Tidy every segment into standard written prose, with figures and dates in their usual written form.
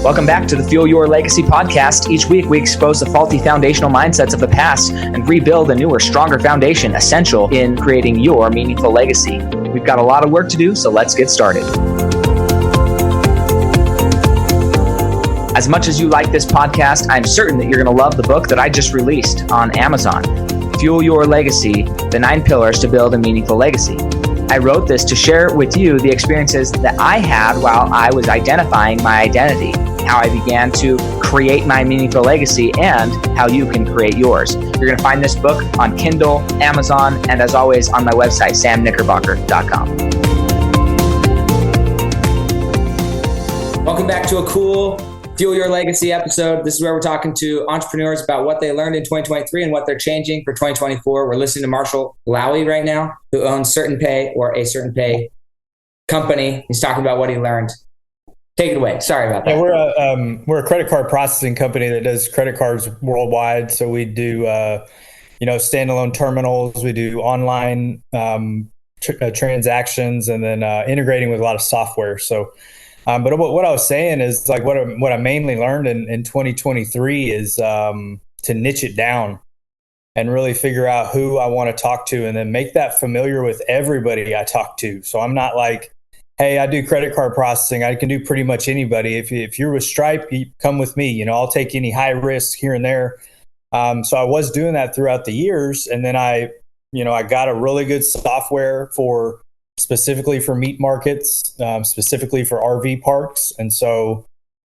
Welcome back to the Fuel Your Legacy podcast. Each week, we expose the faulty foundational mindsets of the past and rebuild a newer, stronger foundation essential in creating your meaningful legacy. We've got a lot of work to do, so let's get started. As much as you like this podcast, I'm certain that you're going to love the book that I just released on Amazon, Fuel Your Legacy, The 9 Pillars to Build a Meaningful Legacy. I wrote this to share with you the experiences that I had while I was identifying my identity, how I began to create my meaningful legacy, and how you can create yours. You're going to find this book on Kindle, Amazon, and as always on my website, samknickerbocker.com. Welcome back to a cool Fuel Your Legacy episode. This is where we're talking to entrepreneurs about what they learned in 2023 and what they're changing for 2024. We're listening to Marshall Lowy right now, who owns Certain Pay or a Certain Pay company. He's talking about what he learned. Take it away. Sorry about that. Yeah, we're a credit card processing company that does credit cards worldwide. So we do standalone terminals. We do online transactions, and then integrating with a lot of software. So, but what I was saying is like what I mainly learned in 2023 is to niche it down and really figure out who I want to talk to, and then make that familiar with everybody I talk to. So I'm not like, hey, I do credit card processing. I can do pretty much anybody. If you're with Stripe, you come with me. I'll take any high risk here and there. So I was doing that throughout the years, and then I got a really good software specifically for meat markets, specifically for RV parks, and so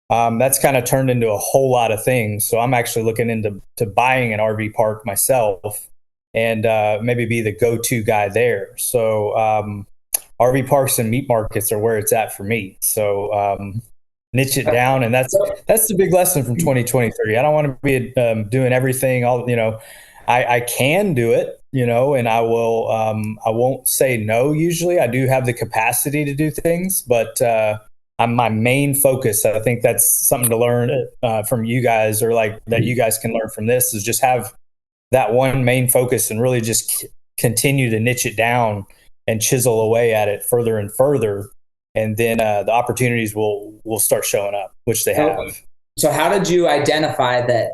that's kind of turned into a whole lot of things. So I'm actually looking into buying an RV park myself, and maybe be the go-to guy there. So RV parks and meat markets are where it's at for me. So niche it down, and that's the big lesson from 2023. I don't want to be doing everything. I can do it, and I will. I won't say no. Usually, I do have the capacity to do things, but I'm my main focus. I think that's something to learn from you guys, or like that you guys can learn from this, is just have that one main focus and really just continue to niche it down and chisel away at it further and further, and then the opportunities will start showing up, which they have. So how did you identify that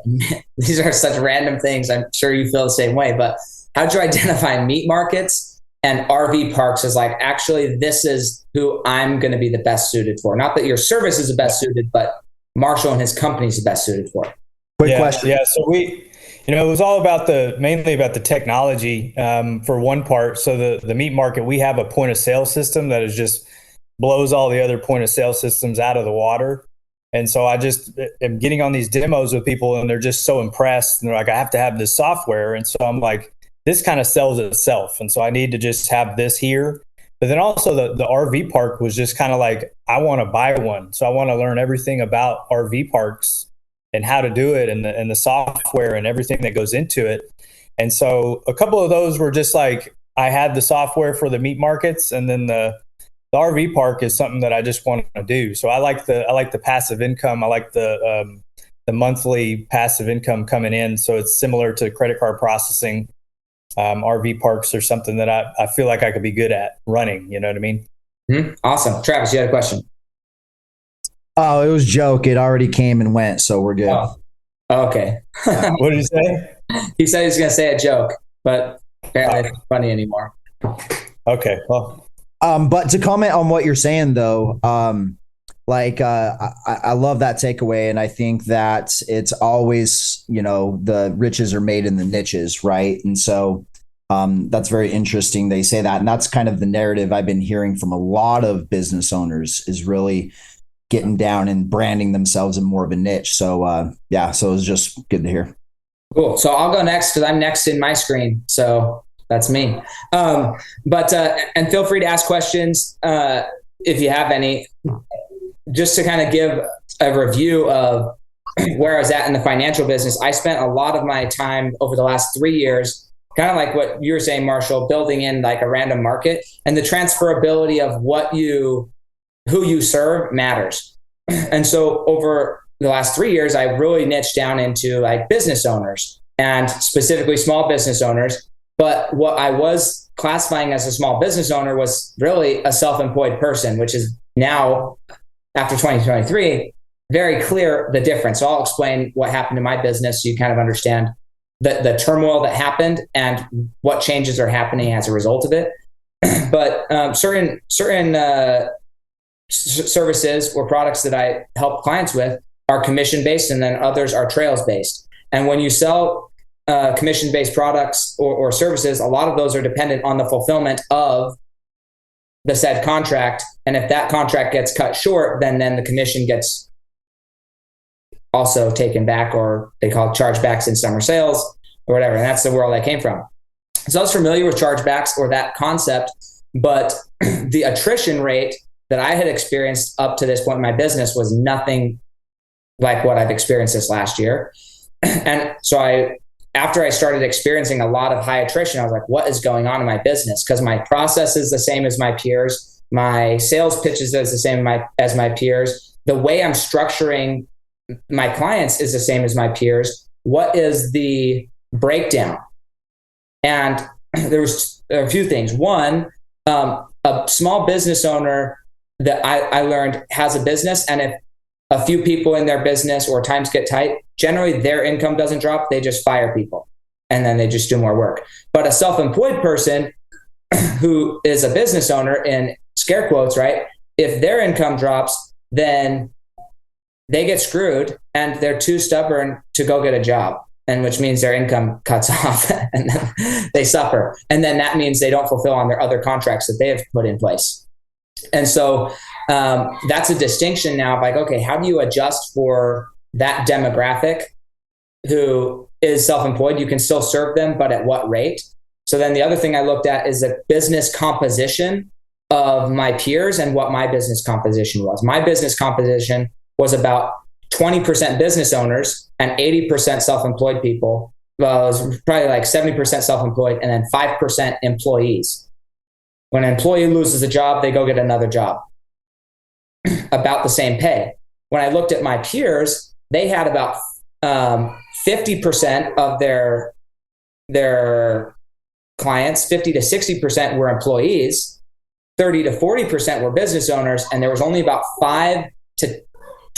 these are such random things? I'm sure you feel the same way, but how did you identify meat markets and RV parks as like, actually, this is who I'm going to be the best suited for? Not that your service is the best suited, but Marshall and his company is the best suited for. Quick question. Yeah. So it was all mainly about the technology for one part. So the meat market, we have a point of sale system that is just blows all the other point of sale systems out of the water. And so I just am getting on these demos with people, and they're just so impressed. And they're like, I have to have this software. And so I'm like, this kind of sells itself. And so I need to just have this here. But then also the RV park was just kind of like, I want to buy one. So I want to learn everything about RV parks and how to do it, and the software and everything that goes into it. And so a couple of those were just like, I had the software for the meat markets, and then the RV park is something that I just want to do. So I like the passive income. I like the monthly passive income coming in. So it's similar to credit card processing. RV parks are something that I feel like I could be good at running. You know what I mean? Mm-hmm. Awesome. Travis, you had a question. Oh, it was a joke. It already came and went, so we're good. Oh, okay. What did he say? He said he was going to say a joke, but apparently it's not funny anymore. Okay. Well, but to comment on what you're saying, though, I love that takeaway, and I think that it's always, the riches are made in the niches, right? And so that's very interesting they say that, and that's kind of the narrative I've been hearing from a lot of business owners, is really getting down and branding themselves in more of a niche. So so it was just good to hear. Cool. So I'll go next because I'm next in my screen. So that's me. And feel free to ask questions if you have any, just to kind of give a review of where I was at in the financial business. I spent a lot of my time over the last 3 years, kind of like what you were saying, Marshall, building in like a random market, and the transferability of who you serve matters. And so over the last 3 years, I really niched down into like business owners, and specifically small business owners. But what I was classifying as a small business owner was really a self-employed person, which is now, after 2023, very clear the difference. So I'll explain what happened in my business so you kind of understand the turmoil that happened and what changes are happening as a result of it. But certain services or products that I help clients with are commission-based, and then others are trails-based. And when you sell commission-based products or services, a lot of those are dependent on the fulfillment of the said contract. And if that contract gets cut short, then the commission gets also taken back, or they call it chargebacks in summer sales or whatever. And that's the world I came from. So I was familiar with chargebacks or that concept, but the attrition rate that I had experienced up to this point in my business was nothing like what I've experienced this last year. And so after I started experiencing a lot of high attrition, I was like, what is going on in my business? Because my process is the same as my peers. My sales pitches is the same as my peers. The way I'm structuring my clients is the same as my peers. What is the breakdown? And there are a few things. One, a small business owner that I learned has a business, and if a few people in their business or times get tight, generally their income doesn't drop. They just fire people and then they just do more work. But a self-employed person who is a business owner, in scare quotes, right? If their income drops, then they get screwed and they're too stubborn to go get a job, and which means their income cuts off and then they suffer. And then that means they don't fulfill on their other contracts that they have put in place. And so that's a distinction now. Like, okay, how do you adjust for that demographic who is self-employed? You can still serve them, but at what rate? So then the other thing I looked at is the business composition of my peers and what my business composition was. My business composition was about 20% business owners and 80% self-employed people. Well, it was probably like 70% self-employed and then 5% employees. When an employee loses a job, they go get another job. About the same pay. When I looked at my peers, they had about 50% of their clients, 50 to 60% were employees, 30 to 40% were business owners, and there was only about 5 to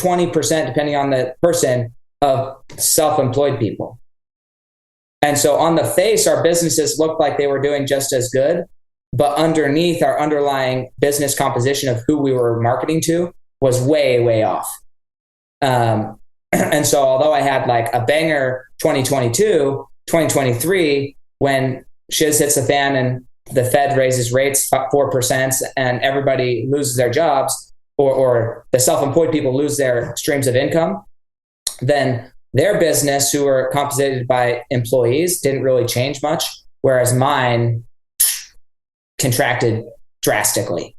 20%, depending on the person, of self-employed people. And so on the face, our businesses looked like they were doing just as good, but underneath, our underlying business composition of who we were marketing to was way, way off. And so although I had like a banger 2022, 2023, when shiz hits the fan and the Fed raises rates 4% and everybody loses their jobs, or the self-employed people lose their streams of income, then their business, who were compensated by employees, didn't really change much, whereas mine contracted drastically.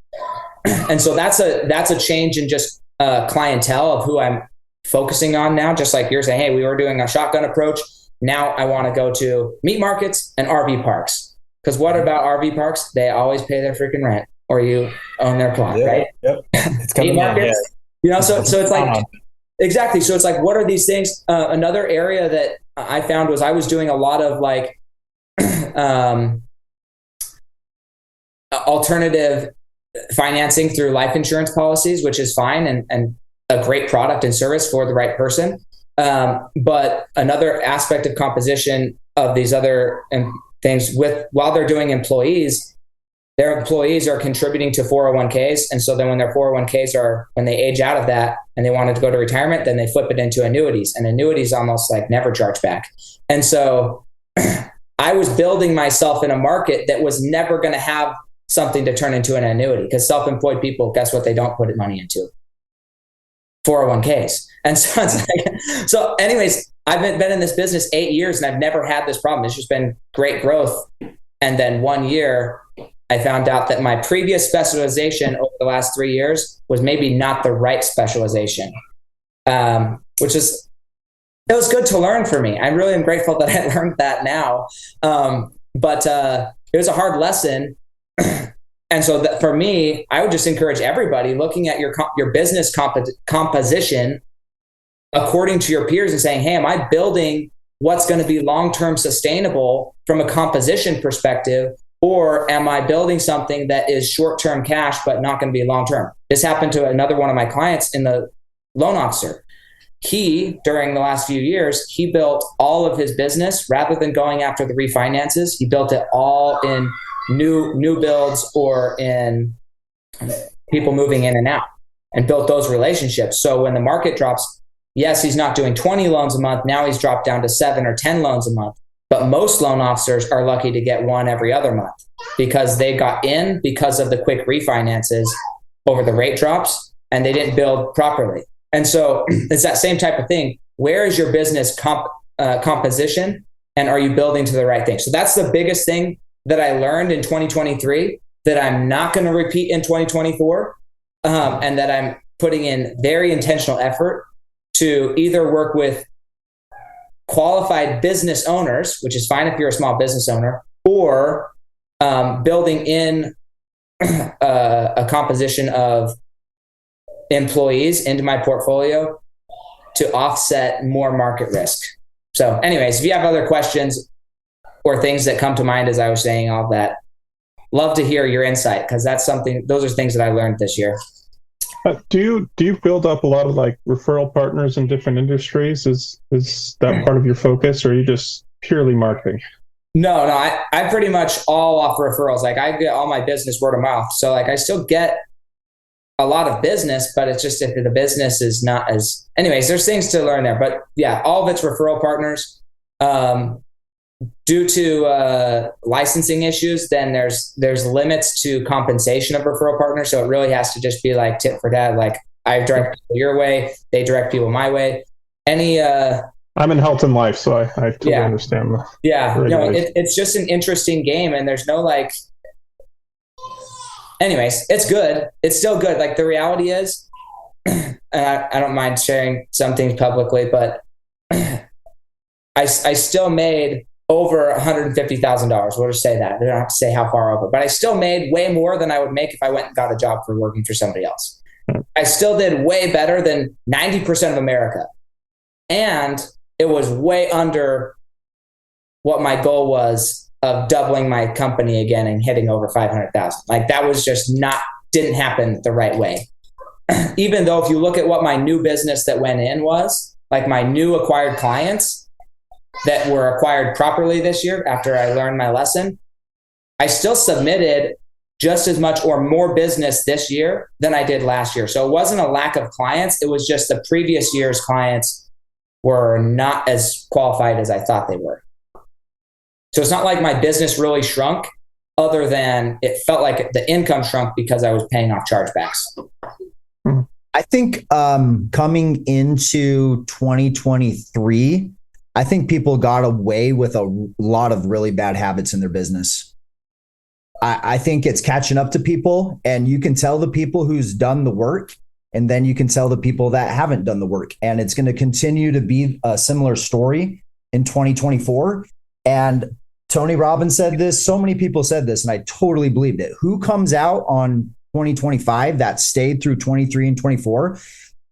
And so that's a change in just clientele of who I'm focusing on now. Just like you're saying, hey, we were doing a shotgun approach. Now I want to go to meat markets and RV parks. Because what about RV parks? They always pay their freaking rent, or you own their plot, right? Yep. It's coming meat markets, so it's like, exactly. So it's like, what are these things? Another area that I found was I was doing a lot of like alternative financing through life insurance policies, which is fine and a great product and service for the right person. But another aspect of composition of these other things, while they're doing employees, their employees are contributing to 401ks. And so then when their 401ks when they age out of that and they wanted to go to retirement, then they flip it into annuities, and annuities almost like never charge back. And so I was building myself in a market that was never going to have something to turn into an annuity, because self-employed people, guess what they don't put money into? 401ks. And so it's like, so anyways, I've been in this business 8 years and I've never had this problem. It's just been great growth. And then 1 year, I found out that my previous specialization over the last 3 years was maybe not the right specialization, which is, it was good to learn for me. I really am grateful that I learned that now. But it was a hard lesson. And so that for me, I would just encourage everybody looking at your business composition according to your peers and saying, hey, am I building what's going to be long-term sustainable from a composition perspective? Or am I building something that is short-term cash, but not going to be long-term? This happened to another one of my clients in the loan officer. He, during the last few years, he built all of his business rather than going after the refinances. He built it all in new builds or in people moving in and out, and built those relationships. So when the market drops, yes, he's not doing 20 loans a month. Now he's dropped down to 7 or 10 loans a month. But most loan officers are lucky to get one every other month because they got in because of the quick refinances over the rate drops, and they didn't build properly. And so it's that same type of thing. Where is your business composition, and are you building to the right thing? So that's the biggest thing that I learned in 2023 that I'm not going to repeat in 2024, and that I'm putting in very intentional effort to either work with qualified business owners, which is fine if you're a small business owner, or building in a composition of employees into my portfolio to offset more market risk. So anyways, if you have other questions or things that come to mind as I was saying all that, love to hear your insight, because those are things that I learned this year. Do you build up a lot of like referral partners in different industries? Is that part of your focus, or are you just purely marketing? No, I pretty much all off referrals. Like I get all my business word of mouth. So like I still get a lot of business, but it's just if the business is not as, anyways, there's things to learn there. But yeah, all of it's referral partners. Due to licensing issues, then there's limits to compensation of referral partners. So it really has to just be like tit for tat. Like I direct people your way, they direct people my way. I'm in health and life, so I totally understand. It's just an interesting game, and there's no like. Anyways, it's good. It's still good. Like the reality is, and I don't mind sharing some things publicly, but I still made over $150,000. We'll just say that. I don't have to say how far over, but I still made way more than I would make if I went and got a job for working for somebody else. I still did way better than 90% of America. And it was way under what my goal was of doubling my company again and hitting over 500,000. Like that was just didn't happen the right way. Even though if you look at what my new business that went in was, like my new acquired clients that were acquired properly this year after I learned my lesson, I still submitted just as much or more business this year than I did last year. So it wasn't a lack of clients. It was just the previous year's clients were not as qualified as I thought they were. So it's not like my business really shrunk, other than it felt like the income shrunk because I was paying off chargebacks. I think coming into 2023, I think people got away with a lot of really bad habits in their business. I think it's catching up to people, and you can tell the people who's done the work, and then you can tell the people that haven't done the work. And it's going to continue to be a similar story in 2024. And Tony Robbins said this, so many people said this, and I totally believed it. Who comes out on 2025 that stayed through 23 and 24,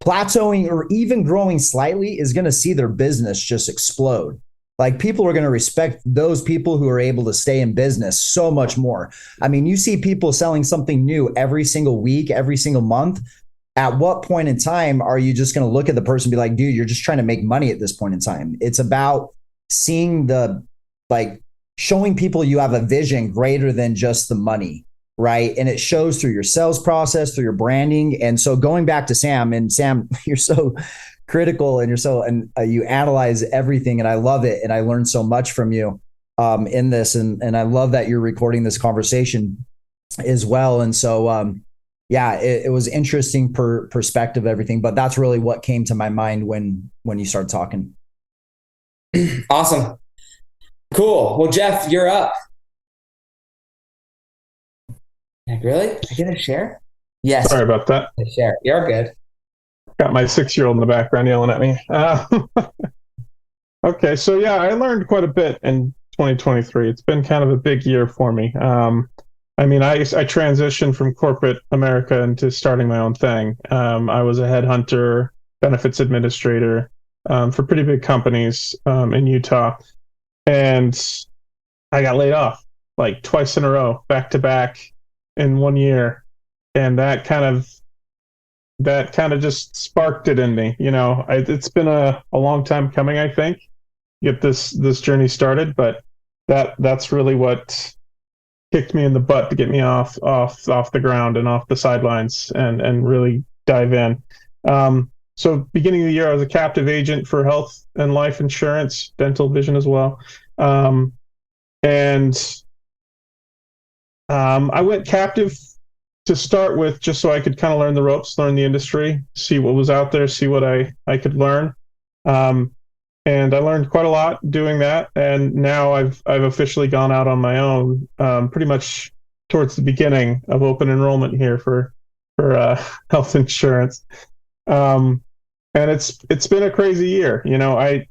plateauing or even growing slightly, is going to see their business just explode. Like people are going to respect those people who are able to stay in business so much more. I mean, you see people selling something new every single week, every single month. At what point in time are you just going to look at the person and be like, dude, you're just trying to make money at this point in time? It's about seeing showing people you have a vision greater than just the money. Right. And it shows through your sales process, through your branding. And so going back to Sam, and Sam, you're so critical and you analyze everything. And I love it. And I learned so much from you in this. And I love that you're recording this conversation as well. And so, it was interesting perspective, everything, but that's really what came to my mind when you started talking. Awesome. Cool. Well, Jeff, you're up. Really? I get a share? Yes. Sorry about that. A share. You're good. Got my 6-year-old in the background yelling at me. Okay, so yeah, I learned quite a bit in 2023. It's been kind of a big year for me. I transitioned from corporate America into starting my own thing. I was a headhunter, benefits administrator for pretty big companies in Utah. And I got laid off like twice in a row, back to back in 1 year. And that kind of that kind of just sparked it in me. It's been a long time coming, I think, get this journey started, but that's really what kicked me in the butt to get me off the ground and off the sidelines and really dive in. So beginning of the year, I was a captive agent for health and life insurance, dental, vision as well. And I went captive to start with, just so I could kind of learn the ropes, learn the industry, see what was out there, see what I could learn. And I learned quite a lot doing that. And now I've officially gone out on my own, pretty much towards the beginning of open enrollment here for health insurance. And it's been a crazy year. I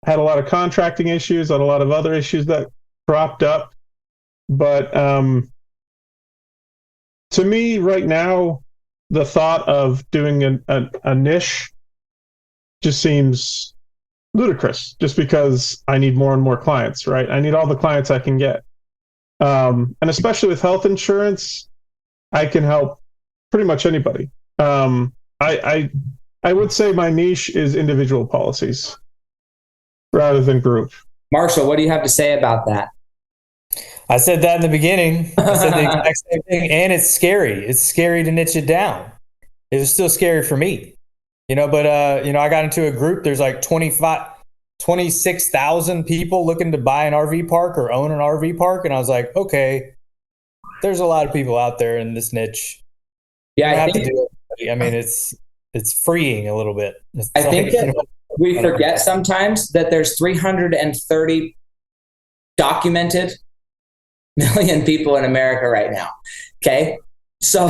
had a lot of contracting issues, had a lot of other issues that cropped up. But to me right now, the thought of doing a niche just seems ludicrous, just because I need more and more clients, right? I need all the clients I can get. And especially with health insurance, I can help pretty much anybody. I would say my niche is individual policies rather than group. Marshall, what do you have to say about that? I said that in the beginning. I said the exact same thing, and it's scary. It's scary to niche it down. It was still scary for me, but I got into a group. There's like 26,000 people looking to buy an RV park or own an RV park. And I was like, okay, there's a lot of people out there in this niche. Yeah, I have to do it. I mean, it's freeing a little bit. I think that we forget sometimes that there's 330 documented million people in America right now. Okay. So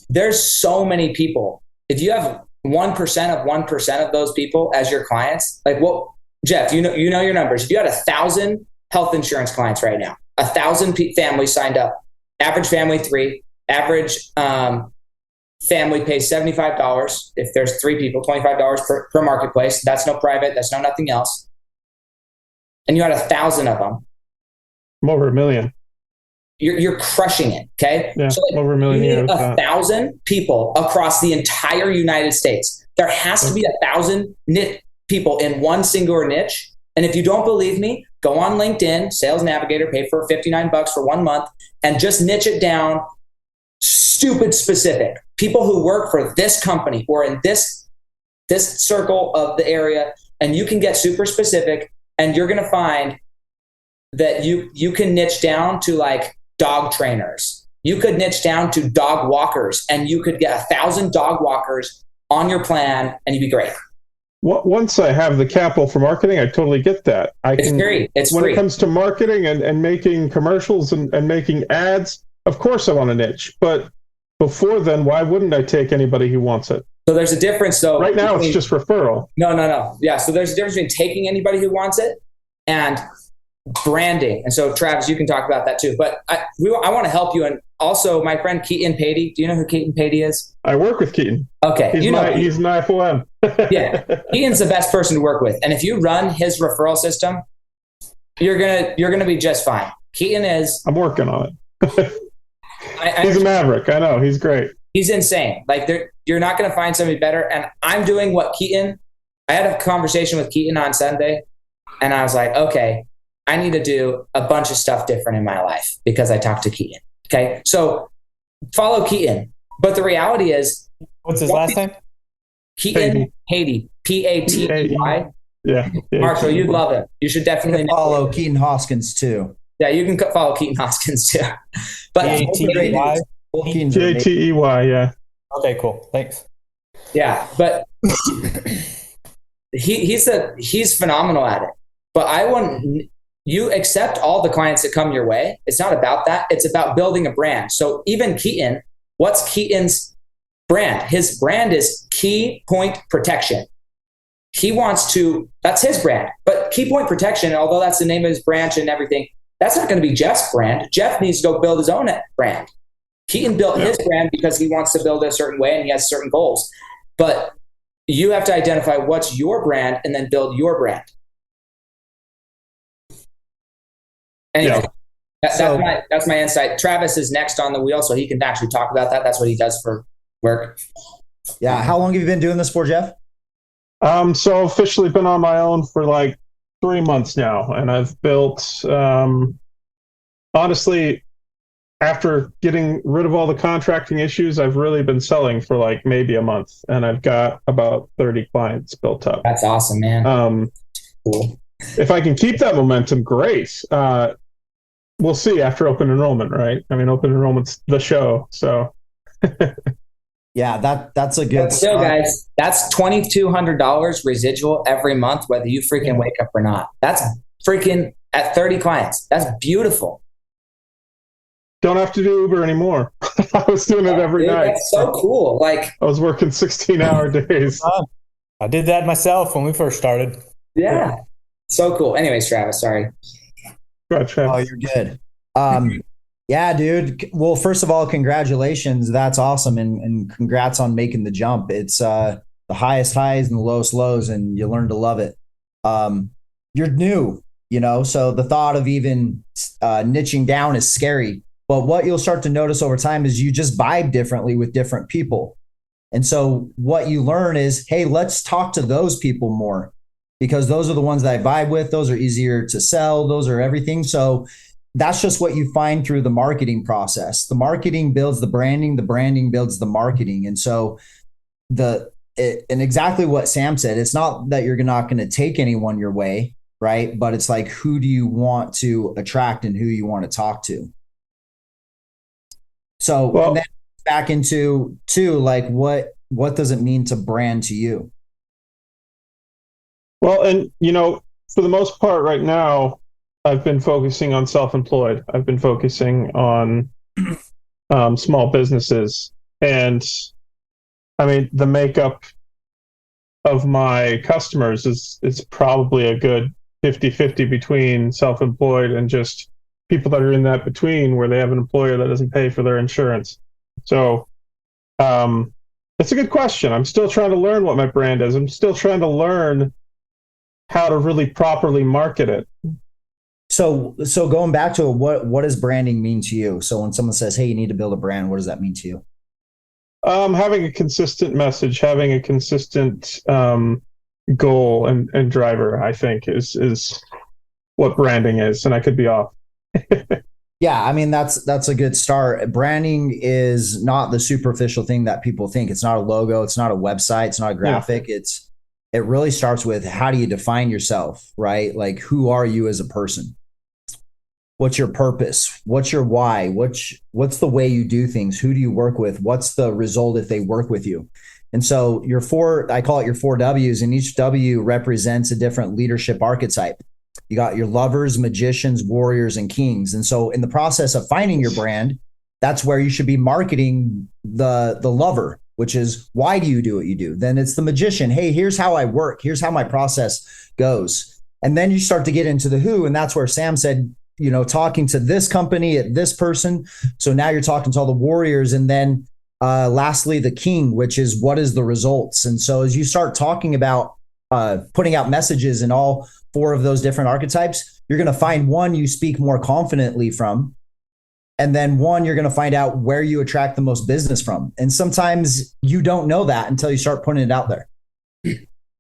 there's so many people. If you have 1% of 1% of those people as your clients, Jeff, you know your numbers. If you had 1,000 health insurance clients right now, 1,000 families signed up, average family 3, average family pays $75. If there's 3 people, $25 per marketplace. That's no private. That's no nothing else. And you had 1,000 of them. I'm over 1 million. You're crushing it. Okay. Yeah, so over 1 million. You need 1,000 people across the entire United States. There has to be 1,000 people in one singular niche. And if you don't believe me, go on LinkedIn, Sales Navigator, pay for $59 for 1 month, and just niche it down. Stupid specific. People who work for this company or in this circle of the area, and you can get super specific, and you're going to find that you can niche down to dog trainers. You could niche down to dog walkers, and you could get 1,000 dog walkers on your plan, and you'd be great. Once I have the capital for marketing, I totally get that. It's free. When it comes to marketing and making commercials and making ads, of course I want a niche. But before then, why wouldn't I take anybody who wants it? So there's a difference, though. Right now, it's just referral. No. Yeah, so there's a difference between taking anybody who wants it and branding. And so Travis, you can talk about that too, but I want to help you. And also my friend Keaton Patey, do you know who Keaton Patey is? I work with Keaton. Okay. He's my FOM. Yeah. Keaton's the best person to work with. And if you run his referral system, you're going to be just fine. Keaton is. I'm working on it. He's a maverick. I know. He's great. He's insane. You're not going to find somebody better. And I'm doing what Keaton, I had a conversation with Keaton on Sunday, and I was like, okay, I need to do a bunch of stuff different in my life because I talked to Keaton. Okay. So follow Keaton. But the reality is, what's his last name? Keaton Patey. Patey. Yeah. Marshall, you'd love him. You should definitely follow Keaton Hoskins too. Yeah, you can follow Keaton Hoskins too. But P-A-T-E-Y? J-T-E-Y, yeah. Okay, cool. Thanks. Yeah, but he's phenomenal at it. But I want you accept all the clients that come your way. It's not about that. It's about building a brand. So even Keaton, what's Keaton's brand? His brand is Key Point Protection. He wants to, that's his brand. But Key Point Protection, although that's the name of his branch and everything, that's not going to be Jeff's brand. Jeff needs to go build his own brand. Keaton built his brand because he wants to build it a certain way and he has certain goals. But you have to identify what's your brand and then build your brand. Anyway, that's my insight. Travis is next on the wheel, so he can actually talk about that. That's what he does for work. Yeah. How long have you been doing this for, Jeff? So officially been on my own for like 3 months now, and I've built, honestly, after getting rid of all the contracting issues, I've really been selling for like maybe a month, and I've got about 30 clients built up. That's awesome, man. Cool. If I can keep that momentum, great. We'll see after open enrollment, right? I mean, open enrollment's the show, so. Yeah, that's a good. But still, guys, that's $2,200 residual every month, whether you freaking wake up or not. That's freaking at 30 clients. That's beautiful. Don't have to do Uber anymore. I was doing it every night. That's so cool. Like, I was working 16-hour days. I did that myself when we first started. Yeah. So cool. Anyways, Travis, sorry. Go ahead, Travis. Oh, you're good. Yeah, dude. Well, first of all, congratulations. That's awesome. And congrats on making the jump. It's the highest highs and the lowest lows, and you learn to love it. You're new, so the thought of even niching down is scary. But what you'll start to notice over time is you just vibe differently with different people. And so what you learn is, hey, let's talk to those people more, because those are the ones that I vibe with. Those are easier to sell. Those are everything. So that's just what you find through the marketing process. The marketing builds the branding builds the marketing. And so and exactly what Sam said, it's not that you're not going to take anyone your way, right? But it's like, who do you want to attract and who you want to talk to? So and then back into like, what does it mean to brand to you? Well, and for the most part right now, I've been focusing on self-employed. I've been focusing on small businesses. And I mean, the makeup of my customers is probably a good 50-50 between self-employed and just people that are in that between, where they have an employer that doesn't pay for their insurance. So it's a good question. I'm still trying to learn what my brand is. I'm still trying to learn how to really properly market it. So going back to what does branding mean to you? So when someone says, hey, you need to build a brand, what does that mean to you? Having a consistent message, having a consistent goal and driver, I think is what branding is. And I could be off. Yeah, I mean, that's a good start. Branding is not the superficial thing that people think. It's not a logo. It's not a website. It's not a graphic. Yeah. It really starts with, how do you define yourself, right? Like, who are you as a person? What's your purpose? What's your why? What's the way you do things? Who do you work with? What's the result if they work with you? And so I call it your 4 W's, and each W represents a different leadership archetype. You got your lovers, magicians, warriors, and kings. And so in the process of finding your brand, that's where you should be marketing the lover, which is, why do you do what you do? Then it's the magician. Hey, here's how I work. Here's how my process goes. And then you start to get into the who. And that's where Sam said, talking to this company at this person. So now you're talking to all the warriors. And then lastly, the king, which is, what is the results? And so as you start talking about putting out messages in all 4 of those different archetypes, you're going to find one you speak more confidently from. And then one, you're going to find out where you attract the most business from. And sometimes you don't know that until you start putting it out there.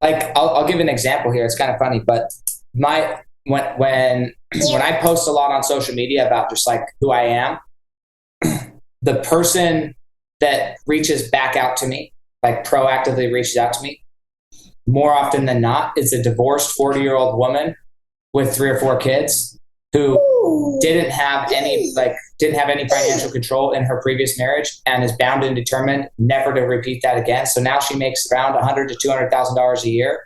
Like, I'll give an example here. It's kind of funny, but when I post a lot on social media about just like who I am, the person that reaches back out to me, like proactively reaches out to me, more often than not, is a divorced 40-year-old woman with 3 or 4 kids who didn't have any financial control in her previous marriage and is bound and determined never to repeat that again. So now she makes around $100,000 to $200,000 a year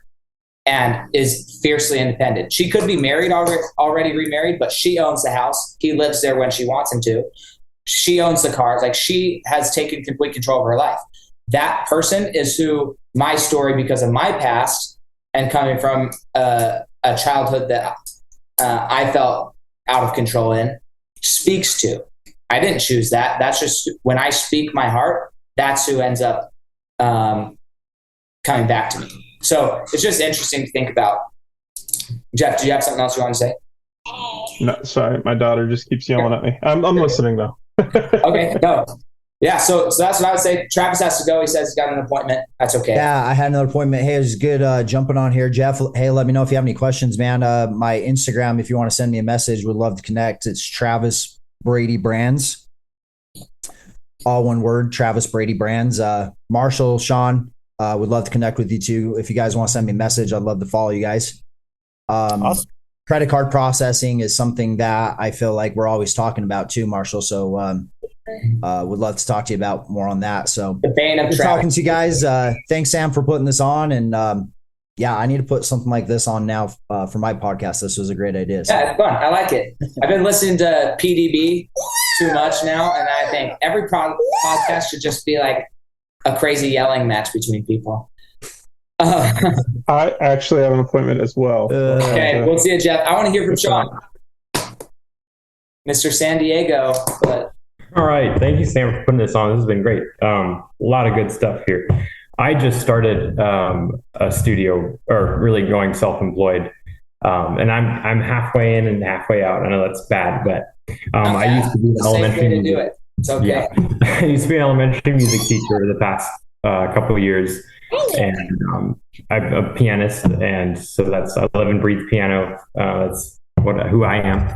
and is fiercely independent. She could be married already remarried, but she owns the house. He lives there when she wants him to. She owns the cars. Like, she has taken complete control of her life. That person is who my story, because of my past and coming from a childhood that I felt out of control in, speaks to. I didn't choose that. That's just, when I speak my heart, that's who ends up coming back to me. So it's just interesting to think about. Jeff, do you have something else you want to say? No, sorry. My daughter just keeps yelling at me. I'm listening though. Okay. No, Yeah, so that's what I would say. Travis has to go. He says he's got an appointment. That's okay. Yeah, I had another appointment. Hey, it was good jumping on here. Jeff, hey, let me know if you have any questions, man. My Instagram, if you want to send me a message, would love to connect. It's Travis Brady Brands. All one word, Travis Brady Brands. Marshall, Sean, would love to connect with you too. If you guys want to send me a message, I'd love to follow you guys. Awesome. Credit card processing is something that I feel like we're always talking about too, Marshall. So would love to talk to you about more on that. So the bane of talking to you guys. Thanks, Sam, for putting this on. And yeah, I need to put something like this on now for my podcast. This was a great idea. So. Yeah, it's fun. I like it. I've been listening to PDB too much now, and I think every podcast should just be like a crazy yelling match between people. I actually have an appointment as well. Okay, we'll see you, Jeff. I want to hear from Sean, Mr. San Diego. But all right, thank you, Sam, for putting this on. This has been great. A lot of good stuff here. I just started a studio, or really going self-employed, and I'm halfway in and halfway out. I know that's bad, but I used to be an elementary music. Do it. It's okay. Yeah. I used to be an elementary music teacher the past couple of years, and I'm a pianist, and so I live and breathe piano. That's who I am,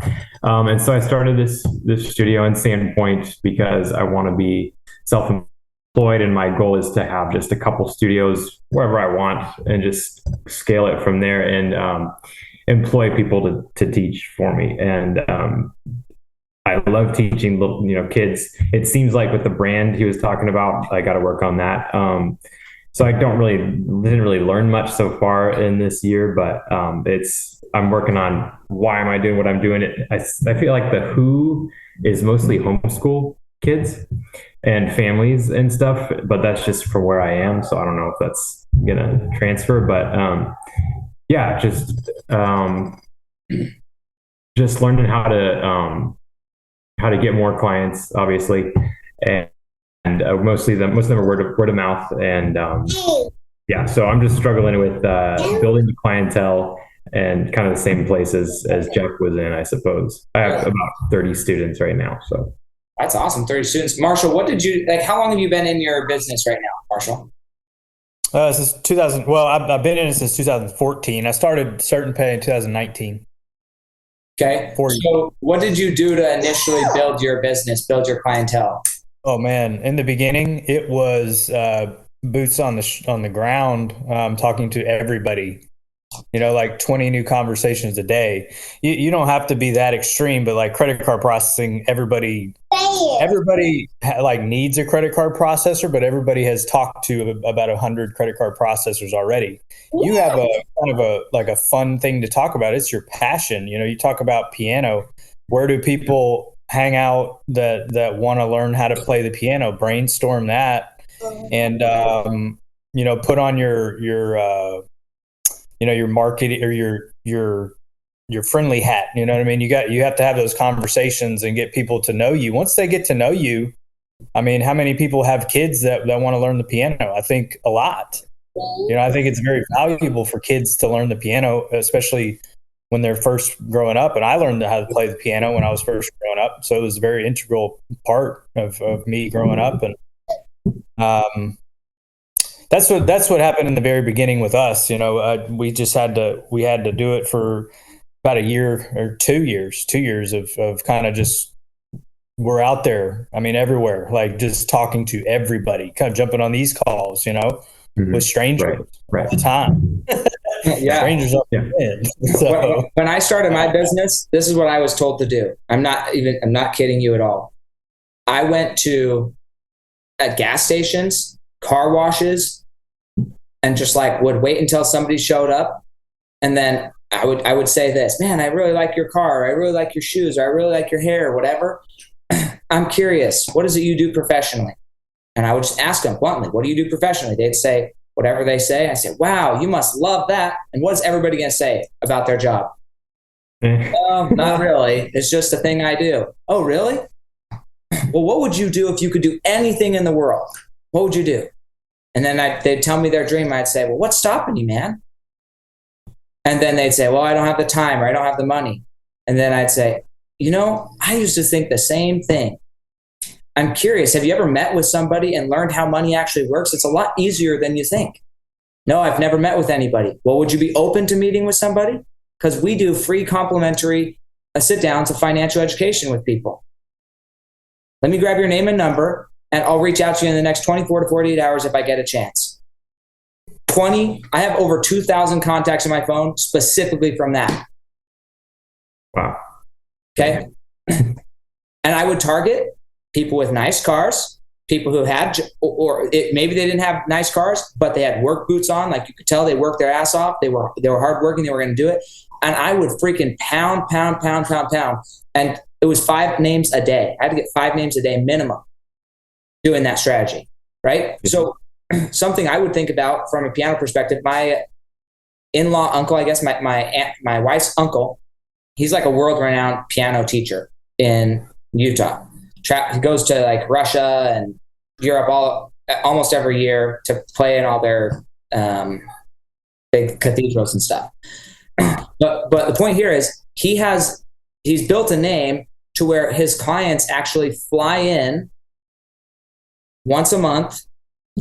and so I started this studio in Sandpoint because I want to be self-employed, and my goal is to have just a couple studios wherever I want, and just scale it from there, and employ people to teach for me. And I love teaching little, kids. It seems like with the brand he was talking about, I got to work on that. So I didn't really learn much so far in this year, but I'm working on why am I doing what I'm doing. I feel like the who is mostly homeschool kids and families and stuff, but that's just for where I am. So I don't know if that's gonna transfer, but yeah, just learning how to get more clients, obviously, and most of them are word of mouth, and yeah. So I'm just struggling with building the clientele, and kind of the same place as Jeff was in, I suppose. I have about 30 students right now, so. That's awesome. 30 students. Marshall, how long have you been in your business right now, Marshall? Since 2000. Well, I've been in it since 2014. I started Certain Pay in 2019. Okay. So what did you do to initially build your business, build your clientele? Oh man, in the beginning, it was boots on the ground, talking to everybody. Like 20 new conversations a day. You don't have to be that extreme, but like credit card processing, everybody like needs a credit card processor, but everybody has talked to about 100 credit card processors already. You have a kind of a fun thing to talk about. It's your passion. You talk about piano. Where do people hang out that want to learn how to play the piano? Brainstorm that, and put on your marketing or your friendly hat. You know what I mean? You have to have those conversations and get people to know you. Once they get to know you, I mean, how many people have kids that want to learn the piano? I think a lot. I think it's very valuable for kids to learn the piano, especially when they're first growing up. And I learned how to play the piano when I was first growing up. So it was a very integral part of me growing up. And that's what happened in the very beginning with us. We had to do it for about a year or 2 years of kind of just, we're out there. I mean, everywhere, like just talking to everybody, kind of jumping on these calls, with strangers right. all the time. Yeah. Strangers up in. So when I started my business, this is what I was told to do. I'm not kidding you at all. I went at gas stations, car washes, and just would wait until somebody showed up. And then I would say this, man, I really like your car. Or I really like your shoes. Or I really like your hair, or whatever. I'm curious, what is it you do professionally? And I would just ask them bluntly, what do you do professionally? They'd say whatever they say. I say, wow, you must love that. And what is everybody going to say about their job? No, not really. It's just a thing I do. Oh, really? Well, what would you do if you could do anything in the world? What would you do? And then they'd tell me their dream. I'd say, well, what's stopping you, man? And then they'd say, well, I don't have the time, or I don't have the money. And then I'd say, I used to think the same thing. I'm curious, have you ever met with somebody and learned how money actually works? It's a lot easier than you think. No, I've never met with anybody. Well, would you be open to meeting with somebody? Because we do free complimentary sit downs of financial education with people. Let me grab your name and number, and I'll reach out to you in the next 24 to 48 hours if I get a chance. I have over 2,000 contacts on my phone specifically from that. Wow. Okay. And I would target people with nice cars, people who had, maybe they didn't have nice cars, but they had work boots on. Like you could tell they worked their ass off. They were hardworking. They were going to do it. And I would freaking pound. And it was 5 names a day. I had to get 5 names a day minimum doing that strategy. Right. So something I would think about from a piano perspective, my in-law uncle, I guess my wife's uncle, he's like a world-renowned piano teacher in Utah. He goes to like Russia and Europe almost every year to play in all their big cathedrals and stuff. But the point here is he's built a name to where his clients actually fly in once a month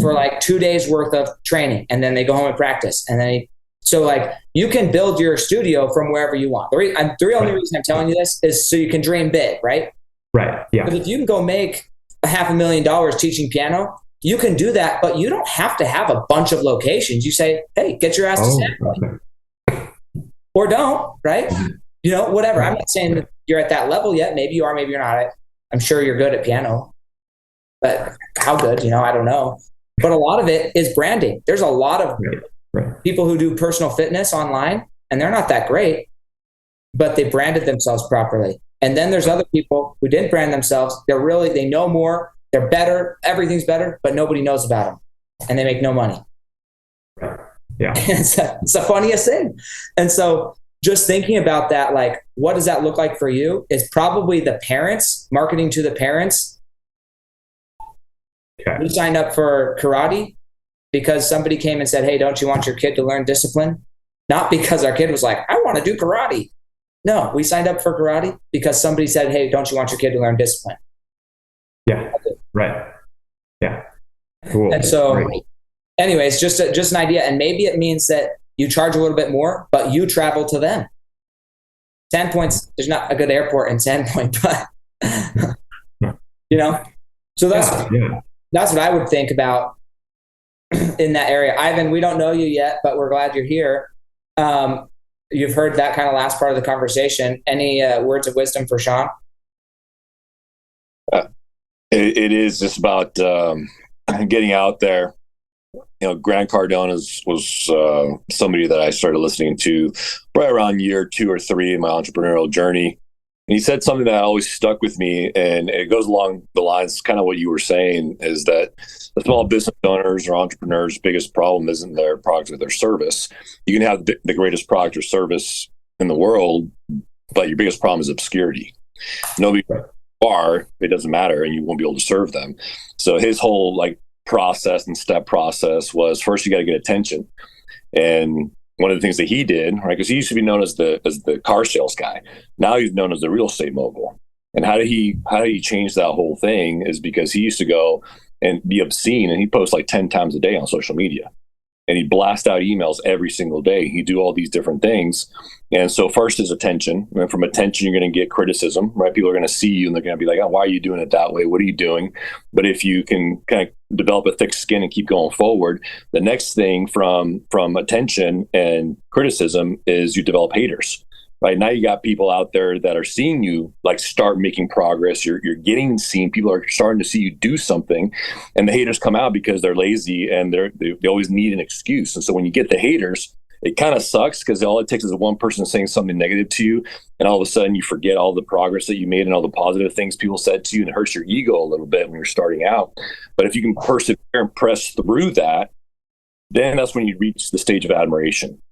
for like 2 days worth of training, and then they go home and practice. And then so like you can build your studio from wherever you want. The only reason I'm telling you this is so you can dream big, right? Right. Yeah. But if you can go make $500,000 teaching piano, you can do that, but you don't have to have a bunch of locations. You say, hey, get your ass to San Diego. Or don't, right? Whatever. I'm not saying that you're at that level yet. Maybe you are, maybe you're not. I'm sure you're good at piano, but how good, I don't know. But a lot of it is branding. There's a lot of people who do personal fitness online, and they're not that great, but they branded themselves properly. And then there's other people who didn't brand themselves. They know more, they're better, everything's better, but nobody knows about them, and they make no money. Yeah. It's the funniest thing. And so just thinking about that, like, what does that look like for you? Is probably the parents, marketing to the parents. Okay. We signed up for karate because somebody came and said, hey, don't you want your kid to learn discipline? Not because our kid was like, I want to do karate. No, we signed up for karate because somebody said, hey, don't you want your kid to learn discipline? Yeah. Right. Yeah. Cool. And so anyways, just an idea. And maybe it means that you charge a little bit more, but you travel to them. Sandpoint's, there's not a good airport in Sandpoint, but so that's what I would think about in that area. Ivan, we don't know you yet, but we're glad you're here. You've heard that kind of last part of the conversation. Any words of wisdom for Sean? It is just about getting out there. Grant Cardone was somebody that I started listening to right around year 2 or 3 in my entrepreneurial journey. And he said something that always stuck with me, and it goes along the lines, kind of what you were saying, is that the small business owners or entrepreneurs' biggest problem isn't their product or their service. You can have the greatest product or service in the world, but your biggest problem is obscurity. Nobody are, it doesn't matter, and you won't be able to serve them. So his whole process and step process was, first you got to get attention. And one of the things that he did, right, because he used to be known as the car sales guy. Now he's known as the real estate mogul. And how did he change that whole thing is because he used to go and be obscene, and he'd post 10 times a day on social media. And he'd blast out emails every single day. He'd do all these different things. And so first is attention. And from attention, you're going to get criticism, right? People are going to see you and they're going to be like, oh, why are you doing it that way? What are you doing? But if you can kind of develop a thick skin and keep going forward, the next thing from attention and criticism is you develop haters. Right now, you got people out there that are seeing you start making progress. You're getting seen. People are starting to see you do something, and the haters come out because they're lazy and they always need an excuse. And so when you get the haters, it kind of sucks because all it takes is one person saying something negative to you, and all of a sudden you forget all the progress that you made and all the positive things people said to you, and it hurts your ego a little bit when you're starting out. But if you can persevere and press through that, then that's when you reach the stage of admiration,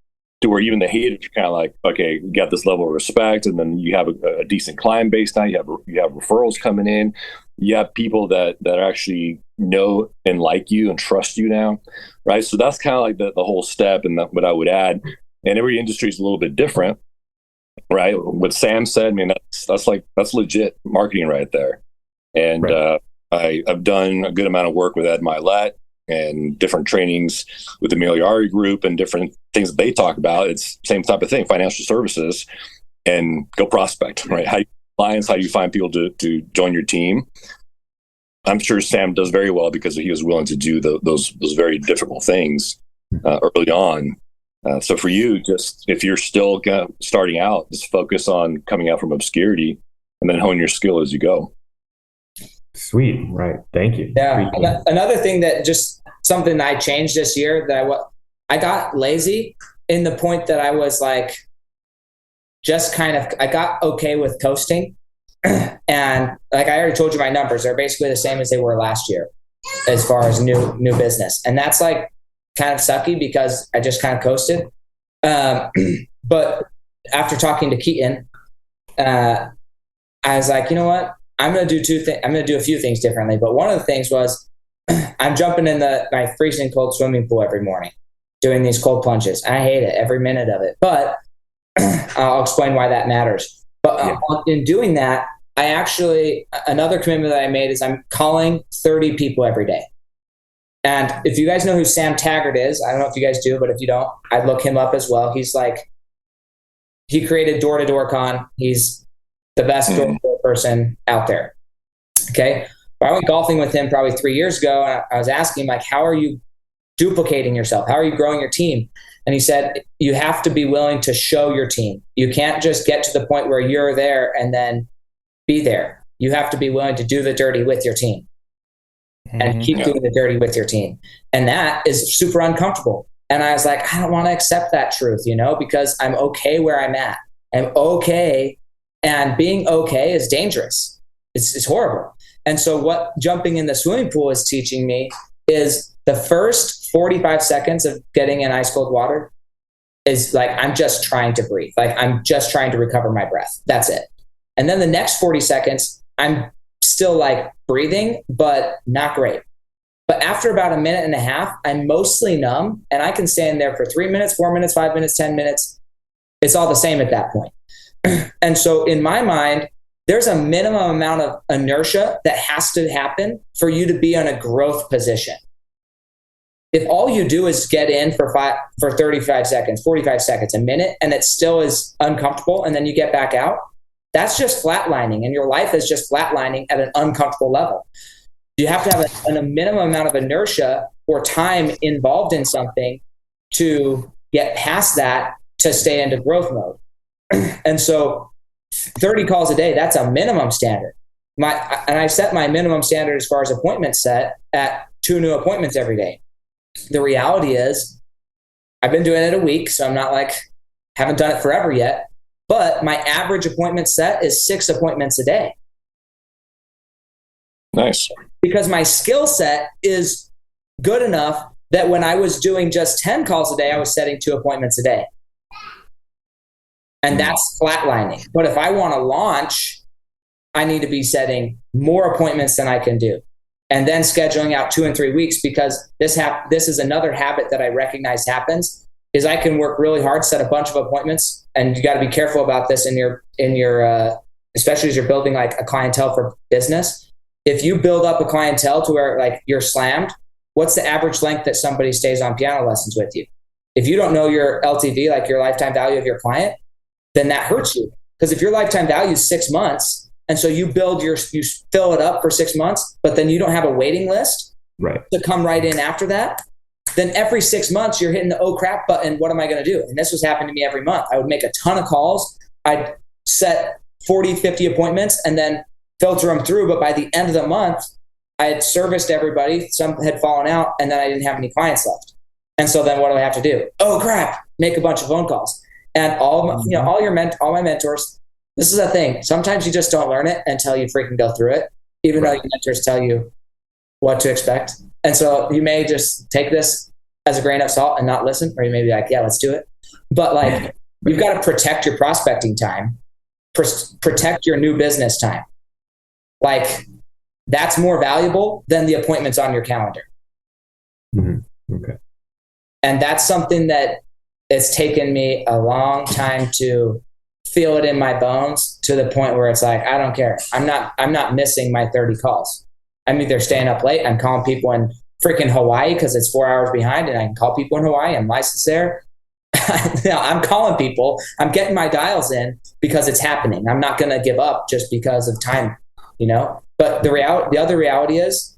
to where even the haters are kind of like, okay, you got this level of respect, and then you have a decent client base now. You have referrals coming in. You have people that actually know and like you and trust you now, right? So that's kind of the whole step, and what I would add. And every industry is a little bit different, right? What Sam said, I mean, that's legit marketing right there. And right. I've done a good amount of work with Ed Milet and different trainings with the Miliari group and different things that they talk about. It's the same type of thing, financial services, and go prospect, right? How do you find clients, how do you find people to join your team? I'm sure Sam does very well because he was willing to do those very difficult things early on. So for you, just if you're still starting out, just focus on coming out from obscurity and then hone your skill as you go. Sweet. Right. Thank you. Yeah. Another thing that just something I changed this year that I got lazy in the point that I was like, I got okay with coasting. And like I already told you, my numbers are basically the same as they were last year as far as new business. And that's like kind of sucky because I just kind of coasted. But after talking to Keaton, I was like, you know what? I'm going to do I'm going to do a few things differently. But one of the things was I'm jumping in my freezing cold swimming pool every morning, doing these cold plunges. I hate it, every minute of it. But I'll explain why that matters. But in doing that, another commitment that I made is I'm calling 30 people every day. And if you guys know who Sam Taggart is, I don't know if you guys do, but if you don't, I'd look him up as well. He created Door to Door Con. He's the best door-to-door person out there. Okay. I went golfing with him probably 3 years ago. And I was asking him, like, how are you duplicating yourself? How are you growing your team? And he said, you have to be willing to show your team. You can't just get to the point where you're there and then be there. You have to be willing to do the dirty with your team and keep doing the dirty with your team. And that is super uncomfortable. And I was like, I don't want to accept that truth, because I'm okay where I'm at. I'm okay. And being okay is dangerous. It's horrible. And so what jumping in the swimming pool is teaching me is the first 45 seconds of getting in ice cold water is like, I'm just trying to breathe. Like I'm just trying to recover my breath. That's it. And then the next 40 seconds, I'm still like breathing, but not great. But after about a minute and a half, I'm mostly numb and I can stand there for 3 minutes, 4 minutes, 5 minutes, 10 minutes. It's all the same at that point. And so in my mind, there's a minimum amount of inertia that has to happen for you to be in a growth position. If all you do is get in for 35 seconds, 45 seconds, a minute, and it still is uncomfortable, and then you get back out, that's just flatlining, and your life is just flatlining at an uncomfortable level. You have to have a minimum amount of inertia or time involved in something to get past that to stay into growth mode. And so 30 calls a day, that's a minimum standard. And I set my minimum standard as far as appointments set at 2 new appointments every day. The reality is I've been doing it a week, so I'm not haven't done it forever yet, but my average appointment set is 6 appointments a day. Nice. Because my skill set is good enough that when I was doing just 10 calls a day, I was setting 2 appointments a day. And that's flatlining. But if I want to launch, I need to be setting more appointments than I can do. And then scheduling out 2 and 3 weeks, because this is another habit that I recognize happens, is I can work really hard, set a bunch of appointments. And you got to be careful about this in your especially as you're building like a clientele for business. If you build up a clientele to where like you're slammed, what's the average length that somebody stays on piano lessons with you? If you don't know your LTV, like your lifetime value of your client, then that hurts you. Because if your lifetime value is 6 months, and so you fill it up for 6 months, but then you don't have a waiting list to come right in after that, then every 6 months you're hitting the oh crap button. What am I going to do? And this was happening to me every month. I would make a ton of calls. I'd set 40, 50 appointments and then filter them through. But by the end of the month, I had serviced everybody. Some had fallen out, and then I didn't have any clients left. And so then what do I have to do? Oh crap! Make a bunch of phone calls. And all my mentors, this is a thing. Sometimes you just don't learn it until you freaking go through it, even though your mentors tell you what to expect. And so you may just take this as a grain of salt and not listen, or you may be like, yeah, let's do it. But like, you've got to protect your prospecting time, protect your new business time. Like, that's more valuable than the appointments on your calendar. Mm-hmm. Okay. And that's something that it's taken me a long time to feel it in my bones, to the point where it's like, I don't care. I'm not missing my 30 calls. I'm either staying up late. I'm calling people in freaking Hawaii because it's 4 hours behind, and I can call people in Hawaii. I'm licensed there. I'm calling people. I'm getting my dials in because it's happening. I'm not going to give up just because of time, But the other reality is,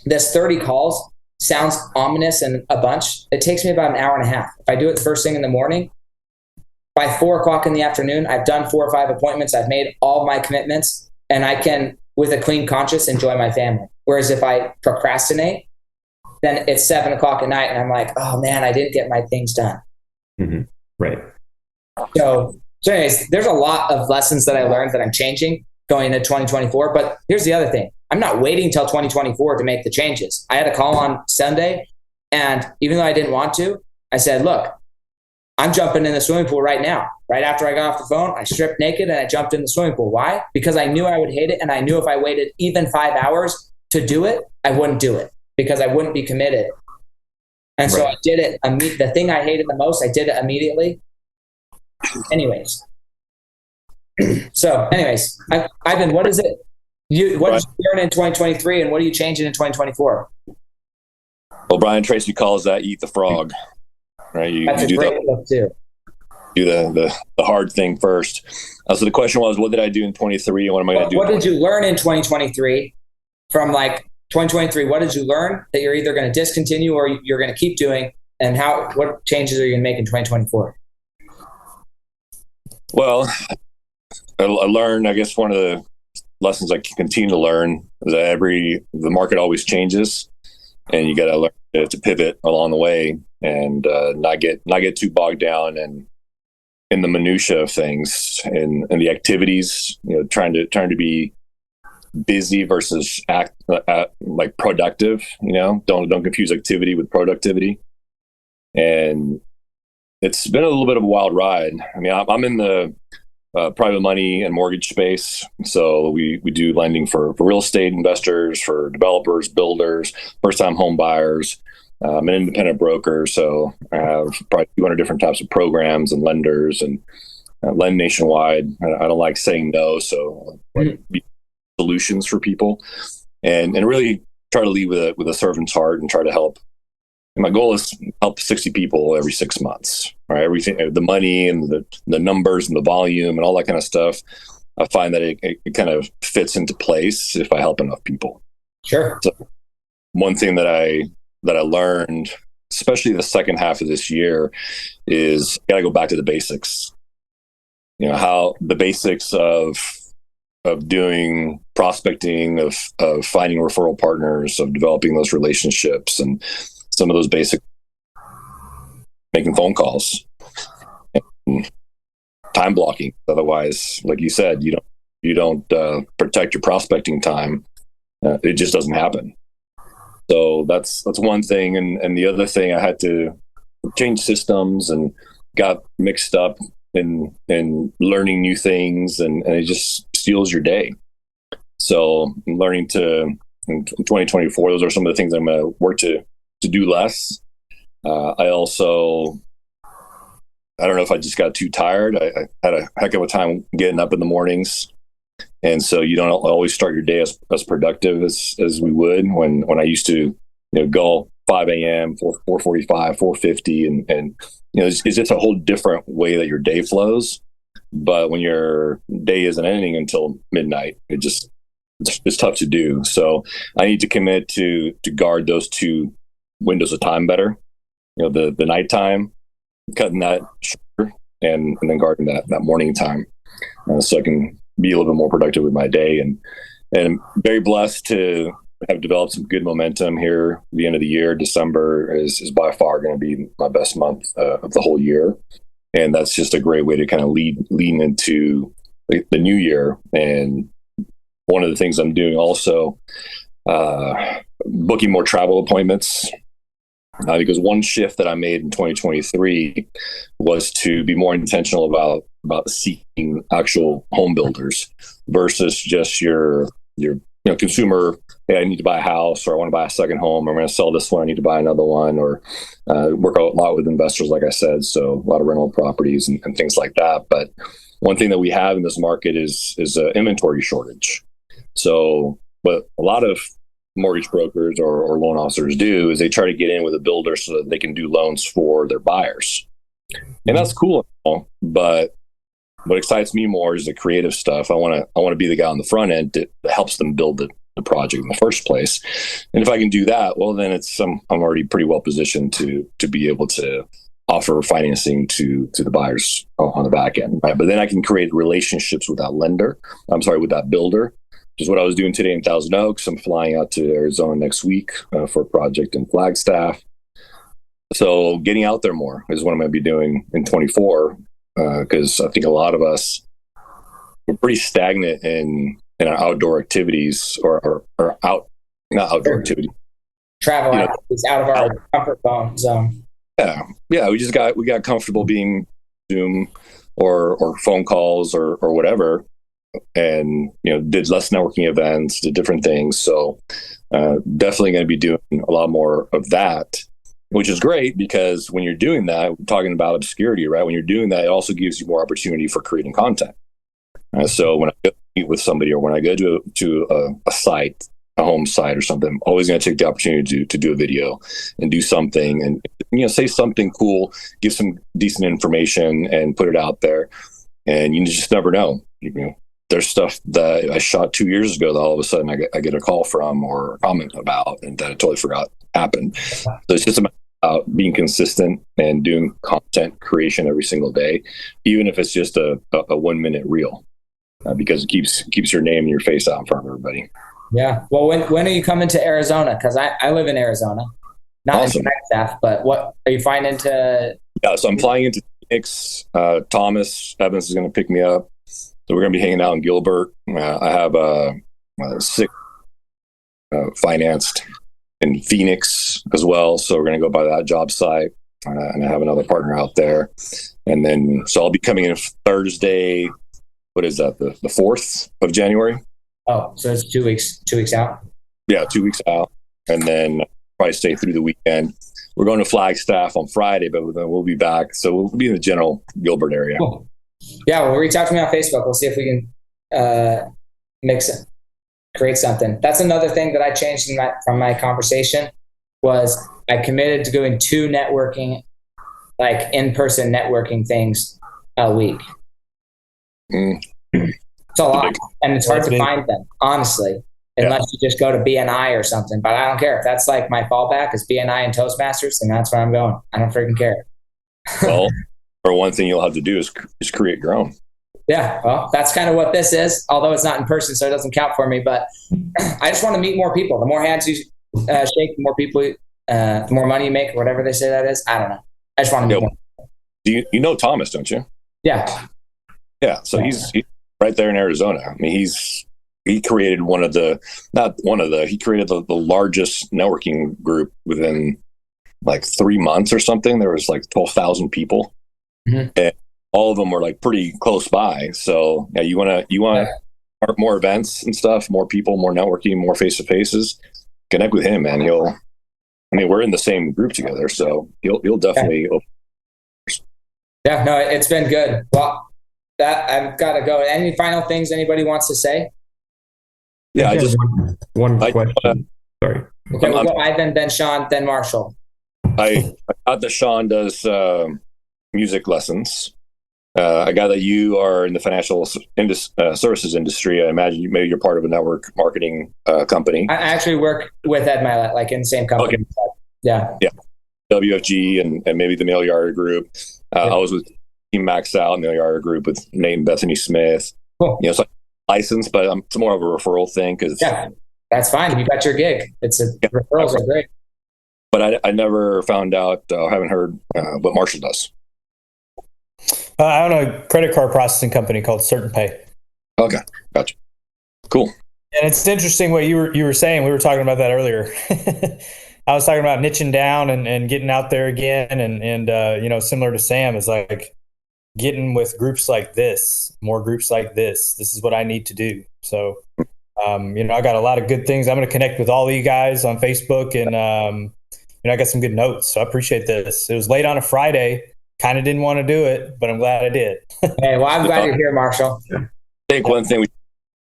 this 30 calls sounds ominous and a bunch. It takes me about an hour and a half. If I do it first thing in the morning, by 4 o'clock in the afternoon, I've done 4 or 5 appointments. I've made all my commitments, and I can, with a clean conscience, enjoy my family. Whereas if I procrastinate, then it's 7 o'clock at night, and I'm like, oh man, I didn't get my things done. Mm-hmm. Right. So anyways, there's a lot of lessons that I learned that I'm changing going into 2024. But here's the other thing. I'm not waiting till 2024 to make the changes. I had a call on Sunday, and even though I didn't want to, I said, look, I'm jumping in the swimming pool right now. Right after I got off the phone, I stripped naked and I jumped in the swimming pool. Why? Because I knew I would hate it. And I knew if I waited even 5 hours to do it, I wouldn't do it because I wouldn't be committed. And so I did it. The thing I hated the most, I did it immediately. Anyways. Ivan, what is it? What did you learn in 2023 and what are you changing in 2024? Well, Brian Tracy calls that eat the frog. Right? That's a great look too. Do the hard thing first. So the question was, what did I do in 23 and what am I going to do? What did you learn in 2023 from 2023? What did you learn that you're either going to discontinue or you're going to keep doing? And what changes are you going to make in 2024? Well, I learned, I guess one of the lessons I can continue to learn is that the market always changes, and you got to learn to pivot along the way and not get too bogged down in the minutia of things and the activities. Trying to be busy versus act like productive. Don't confuse activity with productivity. And it's been a little bit of a wild ride. I mean, I'm in the private money and mortgage space. So we do lending for real estate investors, for developers, builders, first-time home buyers. I'm an independent broker, so I have probably 200 different types of programs and lenders, and lend nationwide. I don't like saying no, so be solutions for people, and really try to lead with a servant's heart and try to help. And my goal is to help 60 people every 6 months. Right, everything, the money and the numbers and the volume and all that kind of stuff. I find that it kind of fits into place if I help enough people. Sure. So one thing that I learned, especially the second half of this year, is got to go back to the basics. How the basics of doing prospecting, of finding referral partners, of developing those relationships, and some of those basic, making phone calls, and time blocking. Otherwise, like you said, you don't protect your prospecting time. It just doesn't happen. So that's one thing. And the other thing, I had to change systems and got mixed up in learning new things, and it just steals your day. So I'm learning in 2024, those are some of the things I'm going to work to do less. I don't know if I just got too tired. I had a heck of a time getting up in the mornings. And so you don't always start your day as productive as we would when I used to, go 5 a.m., 4:45, 4:50, and it's just a whole different way that your day flows. But when your day isn't ending until midnight, it's tough to do. So I need to commit to guard those two windows of time better. The nighttime, cutting that shorter, and then guarding that morning time, so I can be a little bit more productive with my day. And I'm very blessed to have developed some good momentum here at the end of the year. December is by far going to be my best month of the whole year. And that's just a great way to kind of lean into the new year. And one of the things I'm doing also, booking more travel appointments. Because one shift that I made in 2023 was to be more intentional about seeking actual home builders versus just your consumer. Hey, I need to buy a house, or I want to buy a second home, or I'm going to sell this one, I need to buy another one, or work a lot with investors, like I said, so a lot of rental properties and things like that. But one thing that we have in this market is an inventory shortage. So, but a lot of mortgage brokers or loan officers do is they try to get in with a builder so that they can do loans for their buyers. And that's cool, but what excites me more is the creative stuff. I want to be the guy on the front end that helps them build the project in the first place. And if I can do that, well, then I'm already pretty well positioned to be able to offer financing to the buyers on the back end, right? But then I can create relationships with that builder, which is what I was doing today in Thousand Oaks. I'm flying out to Arizona next week for a project in Flagstaff. So getting out there more is what I'm going to be doing in 24, because I think a lot of us, we're pretty stagnant in our outdoor activities or not outdoor activity. Travel activities out of our comfort zone. Yeah. We got comfortable being Zoom or phone calls or whatever, and did less networking events, did different things. So definitely going to be doing a lot more of that, which is great, because when you're doing that, we're talking about obscurity, right? When you're doing that, it also gives you more opportunity for creating content. So when I go meet with somebody, or when I go to a site, a home site or something, I'm always going to take the opportunity to do a video and do something and say something cool, give some decent information and put it out there. And you just never know. There's stuff that I shot 2 years ago that all of a sudden I get a call from or a comment about, and that I totally forgot happened. So it's just about being consistent and doing content creation every single day, even if it's just a 1 minute reel, because it keeps your name and your face out in front of everybody. Yeah. Well, when are you coming to Arizona? Because I live in Arizona, not awesome. in Flagstaff, but what are you flying into? Yeah, so I'm flying into Phoenix. Thomas Evans is going to pick me up. So we're going to be hanging out in Gilbert. I have six financed in Phoenix as well. So we're going to go by that job site. And I have another partner out there. And then, so I'll be coming in Thursday. What is that? The 4th of January. Oh, so it's 2 weeks out. Yeah, 2 weeks out. And then probably stay through the weekend. We're going to Flagstaff on Friday, but then we'll be back. So we'll be in the general Gilbert area. Cool. Yeah, well, reach out to me on Facebook. We'll see if we can create something. That's another thing that I changed from my conversation was I committed to doing 2 networking, like in-person networking things a week. It's a lot, and it's hard to find them, honestly, unless you just go to BNI or something. But I don't care. If that's like my fallback is BNI and Toastmasters, then that's where I'm going. I don't freaking care. Well, or one thing you'll have to do is create your own. Yeah, well, that's kind of what this is, although it's not in person, so it doesn't count for me. But I just want to meet more people. The more hands you shake, the more people, the more money you make, or whatever they say that is. I don't know. I just want to meet more. Do you know Thomas, don't you? Yeah. Yeah, so he's right there in Arizona. I mean, he created he created the largest networking group within like 3 months or something. There was like 12,000 people. Mm-hmm. And all of them were like pretty close by. So yeah, you want more events and stuff, more people, more networking, more face-to-faces. Connect with him, man. We're in the same group together, so he'll definitely. Yeah, no, it's been good. Well, that I've got to go. Any final things anybody wants to say? Yeah, I just one question. Sorry. Okay, we'll go Ivan, then Sean, then Marshall. I got that Sean does music lessons. I got that you are in the financial services industry. I imagine maybe you're part of a network marketing company. I actually work with Ed Milet, like in the same company. Okay. Yeah. WFG and maybe the Mail Yard Group. I was with Team Max Out, Mail Yard Group with Nate and Bethany Smith. Cool. So licensed, but it's more of a referral thing. That's fine. You got your gig. Referrals are great. But I never found out, haven't heard what Marshall does. I own a credit card processing company called Certain Pay. Okay, gotcha. Cool. And it's interesting what you were saying. We were talking about that earlier. I was talking about niching down and getting out there again, and similar to Sam, is like getting with groups like this, more groups like this. This is what I need to do. So, I got a lot of good things. I'm going to connect with all of you guys on Facebook, and I got some good notes. So I appreciate this. It was late on a Friday. Kind of didn't want to do it, but I'm glad I did. Hey, well, I'm glad you're here, Marshall. I think one thing we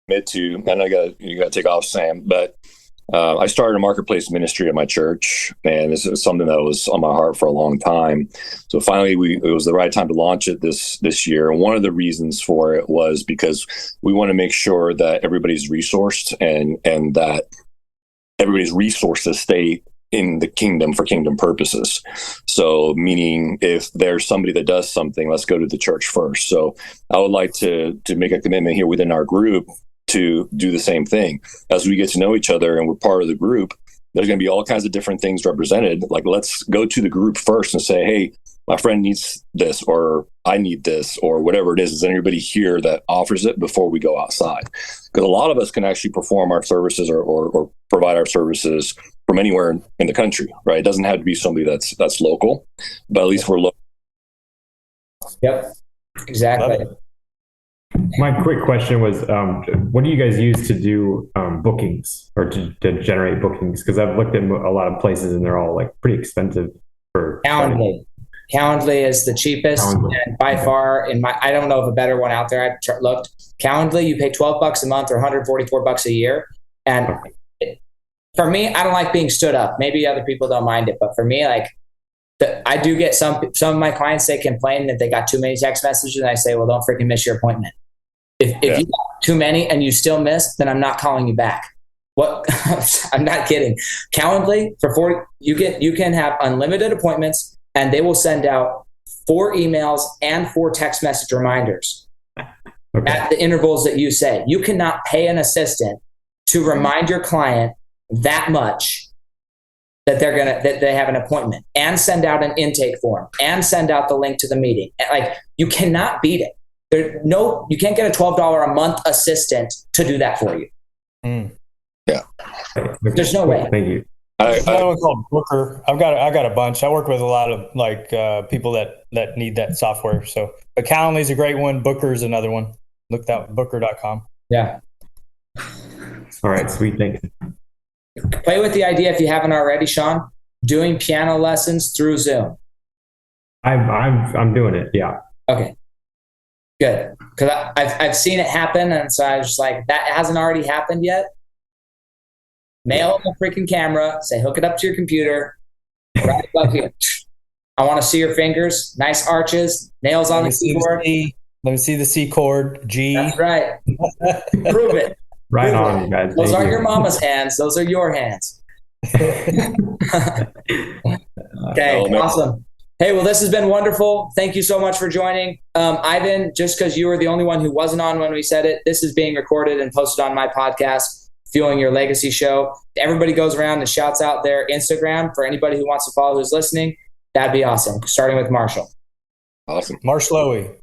commit to, and you got to take off, Sam, but I started a marketplace ministry at my church, and this is something that was on my heart for a long time. So finally, it was the right time to launch it this year. And one of the reasons for it was because we want to make sure that everybody's resourced and that everybody's resources stay in the kingdom for kingdom purposes. So meaning if there's somebody that does something, let's go to the church first. So I would like to make a commitment here within our group to do the same thing. As we get to know each other and we're part of the group, there's going to be all kinds of different things represented. Like, let's go to the group first and say, hey, my friend needs this, or I need this, or whatever it is. Is anybody here that offers it before we go outside? Because a lot of us can actually perform our services or provide our services from anywhere in the country, right? It doesn't have to be somebody that's local, but at least we're local. Yep, exactly. My quick question was, what do you guys use to do bookings or to generate bookings? Because I've looked at a lot of places and they're all like pretty expensive. For Calendly is the cheapest, and by far, I don't know of a better one out there. I've looked. Calendly, you pay $12 a month or $144 a year, and for me, I don't like being stood up. Maybe other people don't mind it, but for me, like, I do get some of my clients, they complain that they got too many text messages, and I say, well, don't freaking miss your appointment. If you got too many and you still miss, then I'm not calling you back. What? I'm not kidding. Calendly for 40, you can have unlimited appointments, and they will send out 4 emails and 4 text message reminders at the intervals that you say. You cannot pay an assistant to remind your client that much that they have an appointment, and send out an intake form and send out the link to the meeting. Like, you cannot beat it. You can't get a $12 a month assistant to do that for you. Yeah. There's no way. Thank you. There's another one called Booker. I got a bunch. I work with a lot of people that need that software. So, but Calendly's a great one. Booker's another one. Look that Booker.com. Yeah. All right. Sweet. Thanks. Play with the idea, if you haven't already, Sean, doing piano lessons through Zoom. I'm doing it. Yeah. Okay. Good. Because I've seen it happen, and so I was just like, that hasn't already happened yet. Nail the freaking camera. Say, hook it up to your computer. Right above you. I want to see your fingers. Nice arches. Nails on the keyboard. Let me see the C chord. G. That's right. Prove it. Right on, you guys. Those aren't your mama's hands. Those are your hands. Okay, awesome. Hey, well, this has been wonderful. Thank you so much for joining. Ivan, just because you were the only one who wasn't on when we said it, this is being recorded and posted on my podcast, Fueling Your Legacy Show. Everybody goes around and shouts out their Instagram for anybody who wants to follow who's listening. That'd be awesome. Starting with Marshall. Awesome. Marsh Lowy.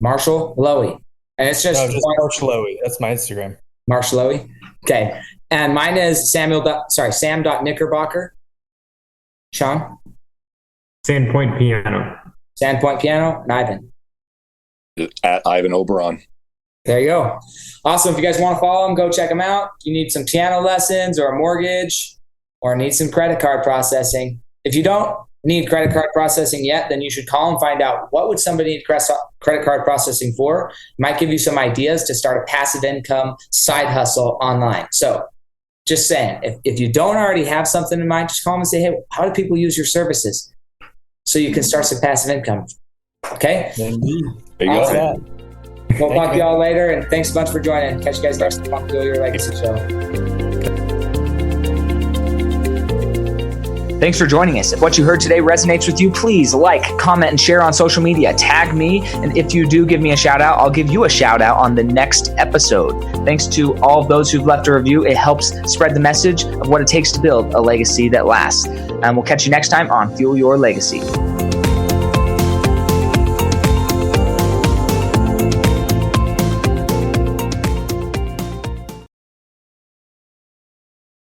Marshall Lowy. And it's just Marsh Lowy. That's my Instagram. Marsh Lowy. Okay. And mine is Sam.Knickerbocker. Sean? Sandpoint Piano. Sandpoint Piano. And Ivan. At Ivan Oberon. There you go. Awesome. If you guys want to follow them, go check them out. If you need some piano lessons or a mortgage or need some credit card processing. If you don't need credit card processing yet, then you should call and find out what would somebody need credit card processing for. It might give you some ideas to start a passive income side hustle online. So just saying, if you don't already have something in mind, just call them and say, hey, how do people use your services? So you can start some passive income. Okay? There you go. We'll talk to y'all later, and thanks a bunch for joining. Catch you guys next time on Fuel Your Legacy Show. Thanks for joining us. If what you heard today resonates with you, please like, comment, and share on social media. Tag me, and if you do give me a shout out, I'll give you a shout out on the next episode. Thanks to all of those who've left a review. It helps spread the message of what it takes to build a legacy that lasts. And we'll catch you next time on Fuel Your Legacy.